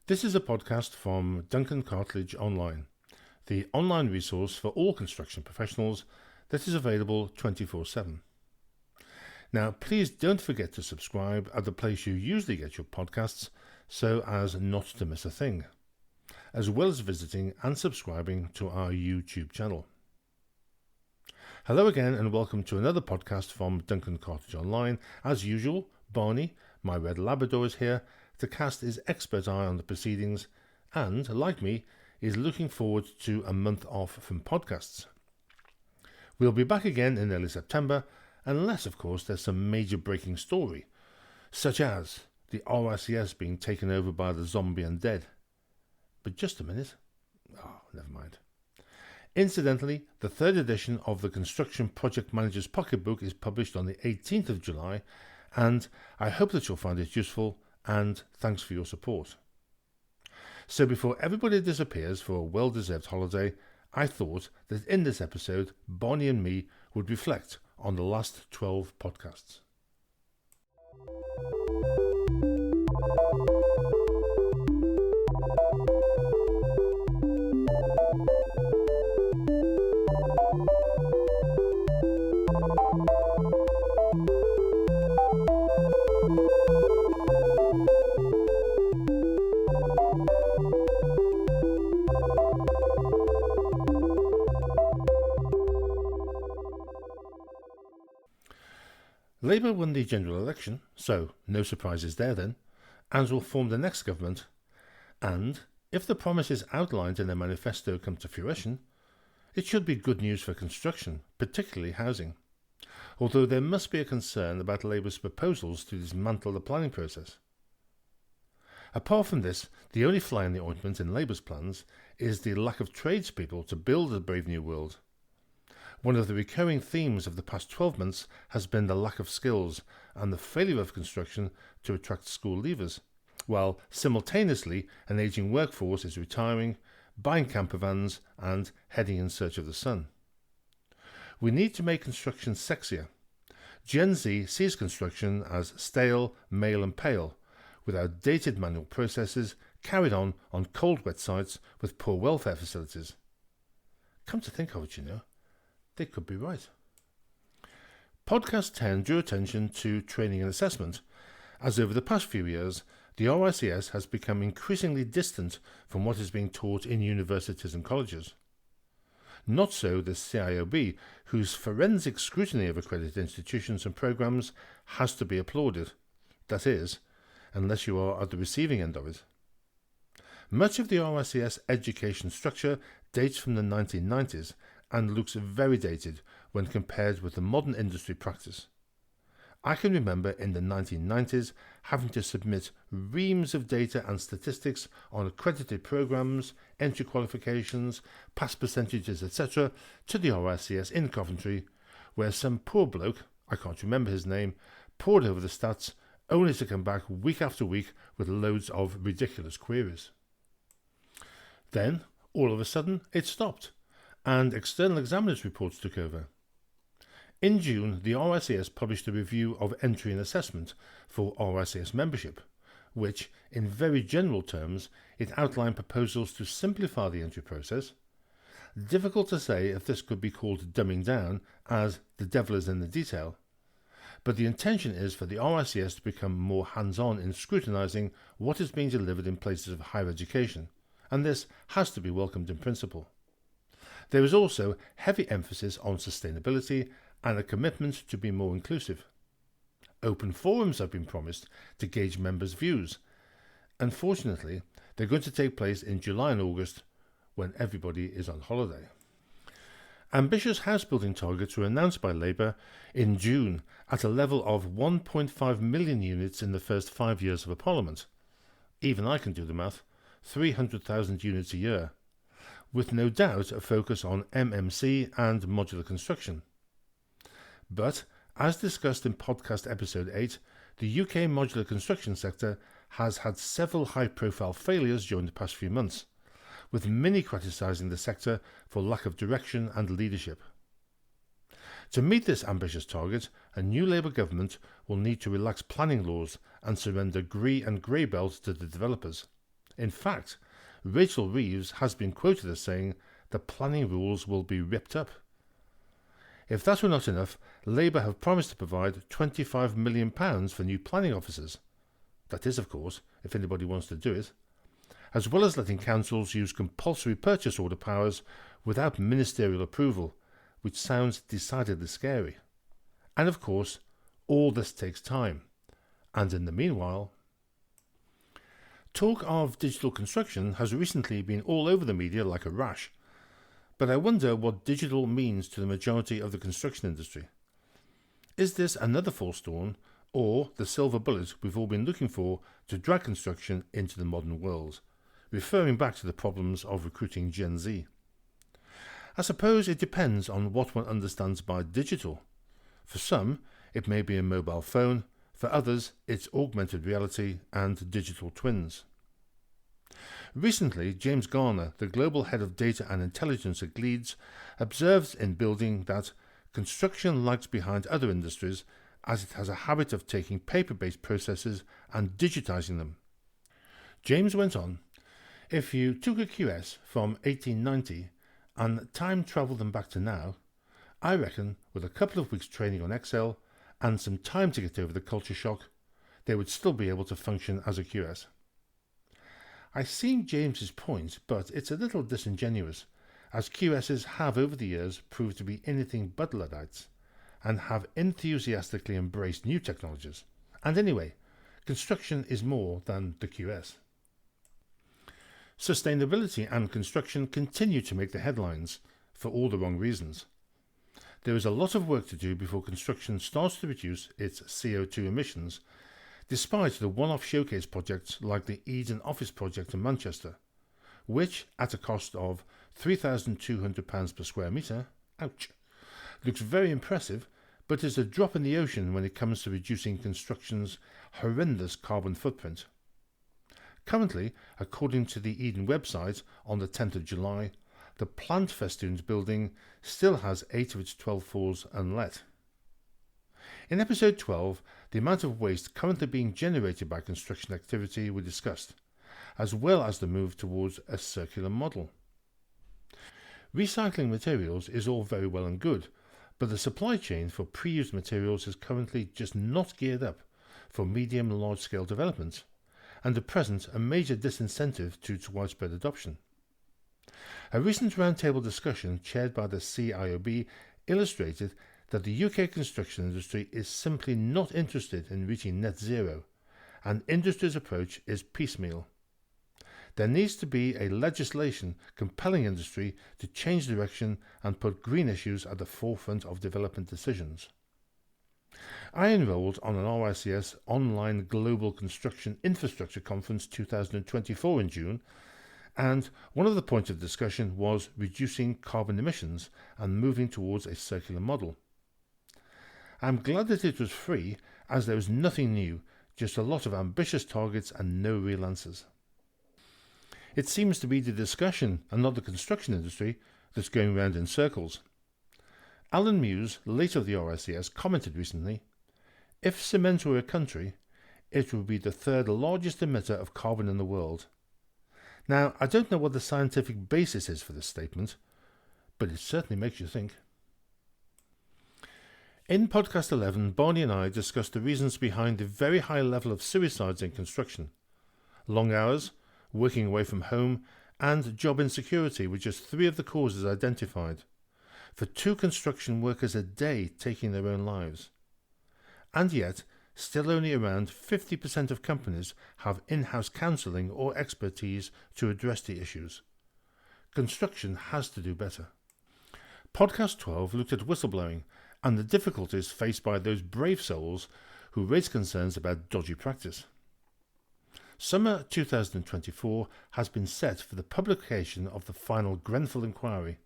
This is a podcast from Duncan Cartlidge Online, the online resource for all construction professionals that is available 24/7. Now, please don't forget to subscribe at the place you usually get your podcasts so as not to miss a thing, as well as visiting and subscribing to our YouTube channel. Hello again and welcome to another podcast from Duncan Cartlidge Online. As usual, Barney, my red Labrador, is here to cast his expert eye on the proceedings and, like me, is looking forward to a month off from podcasts. We'll be back again in early September, unless, of course, there's some major breaking story, such as the RICS being taken over by the zombie undead. But just a minute. Never mind. Incidentally, the third edition of the Construction Project Manager's Pocketbook is published on the 18th of July, and I hope that you'll find it useful, and thanks for your support. So before everybody disappears for a well-deserved holiday, I thought that in this episode, Barney and me would reflect on the last 12 podcasts. Labour won the general election, so no surprises there then, and will form the next government. And, if the promises outlined in their manifesto come to fruition, it should be good news for construction, particularly housing. Although there must be a concern about Labour's proposals to dismantle the planning process. Apart from this, the only fly in the ointment in Labour's plans is the lack of tradespeople to build the brave new world. One of the recurring themes of the past 12 months has been the lack of skills and the failure of construction to attract school leavers, while simultaneously an ageing workforce is retiring, buying camper vans and heading in search of the sun. We need to make construction sexier. Gen Z sees construction as stale, male and pale, with outdated manual processes carried on cold wet sites with poor welfare facilities. Come to think of it, they could be right. Podcast 10 drew attention to training and assessment, as over the past few years, the RICS has become increasingly distant from what is being taught in universities and colleges. Not so the CIOB, whose forensic scrutiny of accredited institutions and programmes has to be applauded. That is, unless you are at the receiving end of it. Much of the RICS education structure dates from the 1990s and looks very dated when compared with the modern industry practice. I can remember in the 1990s having to submit reams of data and statistics on accredited programs, entry qualifications, pass percentages, etc. to the RICS in Coventry, where some poor bloke, I can't remember his name, pored over the stats only to come back week after week with loads of ridiculous queries. Then, all of a sudden, it stopped, and external examiners' reports took over. In June, the RICS published a review of entry and assessment for RICS membership, which, in very general terms, it outlined proposals to simplify the entry process. Difficult to say if this could be called dumbing down, as the devil is in the detail, but the intention is for the RICS to become more hands-on in scrutinising what is being delivered in places of higher education, and this has to be welcomed in principle. There is also heavy emphasis on sustainability and a commitment to be more inclusive. Open forums have been promised to gauge members' views. Unfortunately, they're going to take place in July and August when everybody is on holiday. Ambitious house-building targets were announced by Labour in June at a level of 1.5 million units in the first 5 years of a parliament. Even I can do the math, 300,000 units a year, with no doubt a focus on MMC and modular construction. But, as discussed in podcast episode 8, the UK modular construction sector has had several high-profile failures during the past few months, with many criticising the sector for lack of direction and leadership. To meet this ambitious target, a new Labour government will need to relax planning laws and surrender grey and grey belt to the developers. In fact, Rachel Reeves has been quoted as saying the planning rules will be ripped up. If that were not enough, Labour have promised to provide £25 million for new planning officers. That is, of course, if anybody wants to do it. As well as letting councils use compulsory purchase order powers without ministerial approval, which sounds decidedly scary. And of course, all this takes time. And in the meanwhile, talk of digital construction has recently been all over the media like a rash. But I wonder what digital means to the majority of the construction industry. Is this another false dawn, or the silver bullet we've all been looking for to drag construction into the modern world, referring back to the problems of recruiting Gen Z? I suppose it depends on what one understands by digital. For some, it may be a mobile phone. For others, it's augmented reality and digital twins. Recently, James Garner, the global head of data and intelligence at Leeds, observes in building that construction lags behind other industries as it has a habit of taking paper-based processes and digitizing them. James went on, if you took a QS from 1890 and time-travelled them back to now, I reckon with a couple of weeks training on Excel and some time to get over the culture shock, they would still be able to function as a QS. I see James's point, but it's a little disingenuous, as QSs have over the years proved to be anything but Luddites, and have enthusiastically embraced new technologies. And anyway, construction is more than the QS. Sustainability and construction continue to make the headlines, for all the wrong reasons. There is a lot of work to do before construction starts to reduce its CO2 emissions, despite the one-off showcase projects like the Eden Office project in Manchester, which, at a cost of £3,200 per square metre, ouch, looks very impressive, but is a drop in the ocean when it comes to reducing construction's horrendous carbon footprint. Currently, according to the Eden website on the 10th of July, the plant festooned building still has 8 of its 12 floors unlet. In episode 12, the amount of waste currently being generated by construction activity were discussed, as well as the move towards a circular model. Recycling materials is all very well and good, but the supply chain for pre-used materials is currently just not geared up for medium and large-scale development, and at present a major disincentive to its widespread adoption. A recent roundtable discussion chaired by the CIOB illustrated that the UK construction industry is simply not interested in reaching net zero, and industry's approach is piecemeal. There needs to be a legislation compelling industry to change direction and put green issues at the forefront of development decisions. I enrolled on an RICS online Global Construction Infrastructure Conference 2024 in June, and one of the points of discussion was reducing carbon emissions and moving towards a circular model. I'm glad that it was free, as there was nothing new, just a lot of ambitious targets and no real answers. It seems to be the discussion and not the construction industry that's going round in circles. Alan Muse, late of the RICS, commented recently, if cement were a country, it would be the third largest emitter of carbon in the world. Now, I don't know what the scientific basis is for this statement, but it certainly makes you think. In podcast 11, Barney and I discussed the reasons behind the very high level of suicides in construction. Long hours, working away from home, and job insecurity were just 3 of the causes identified, for 2 construction workers a day taking their own lives. And yet, still only around 50% of companies have in-house counselling or expertise to address the issues. Construction has to do better. Podcast 12 looked at whistleblowing and the difficulties faced by those brave souls who raised concerns about dodgy practice. Summer 2024 has been set for the publication of the final Grenfell inquiry,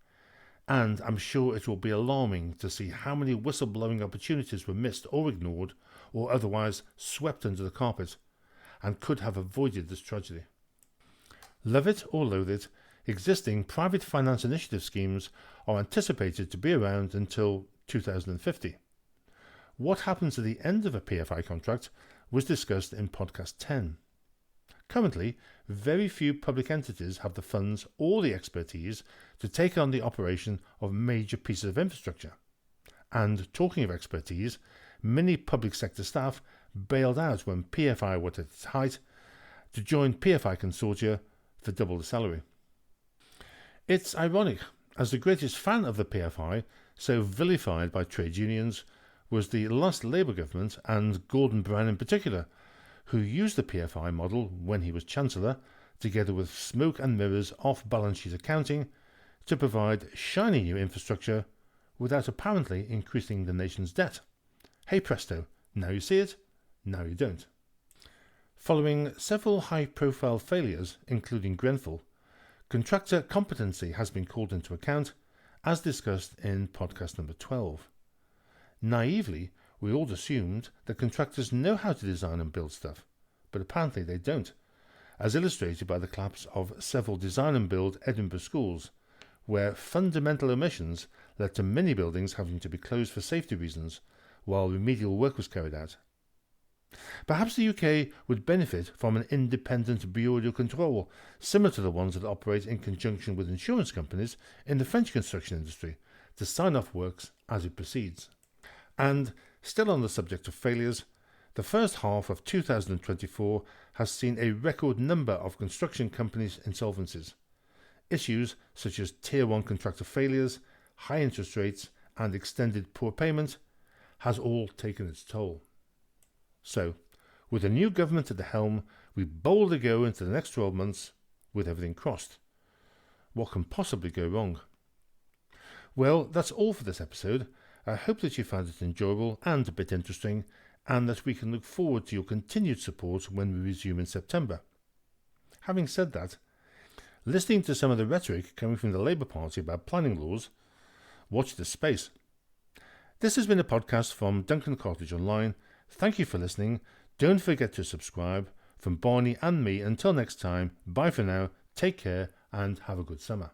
and I'm sure it will be alarming to see how many whistleblowing opportunities were missed or ignored, or otherwise swept under the carpet, and could have avoided this tragedy. Love it or loathe it, existing private finance initiative schemes are anticipated to be around until 2050. What happens at the end of a PFI contract was discussed in podcast 10. Currently, very few public entities have the funds or the expertise to take on the operation of major pieces of infrastructure. And talking of expertise, many public sector staff bailed out when PFI was at its height to join PFI consortia for double the salary. It's ironic, as the greatest fan of the PFI, so vilified by trade unions, was the last Labour government, and Gordon Brown in particular, who used the PFI model when he was Chancellor, together with smoke and mirrors off-balance sheet accounting, to provide shiny new infrastructure without apparently increasing the nation's debt. Hey presto, now you see it, now you don't. Following several high-profile failures, including Grenfell, contractor competency has been called into account, as discussed in podcast number 12. Naively, we all assumed that contractors know how to design and build stuff, but apparently they don't, as illustrated by the collapse of several design and build Edinburgh schools, where fundamental omissions led to many buildings having to be closed for safety reasons while remedial work was carried out. Perhaps the UK would benefit from an independent bureau de control, similar to the ones that operate in conjunction with insurance companies in the French construction industry, to sign off works as it proceeds. And, still on the subject of failures, the first half of 2024 has seen a record number of construction companies' insolvencies. Issues such as Tier 1 contractor failures, high interest rates, and extended poor payment has all taken its toll. So, with a new government at the helm, we boldly go into the next 12 months with everything crossed. What can possibly go wrong? Well, that's all for this episode. I hope that you found it enjoyable and a bit interesting, and that we can look forward to your continued support when we resume in September. Having said that, listening to some of the rhetoric coming from the Labour Party about planning laws, watch this space. This has been a podcast from Duncan Cartlidge Online. Thank you for listening. Don't forget to subscribe. From Barney and me, until next time, bye for now, take care, and have a good summer.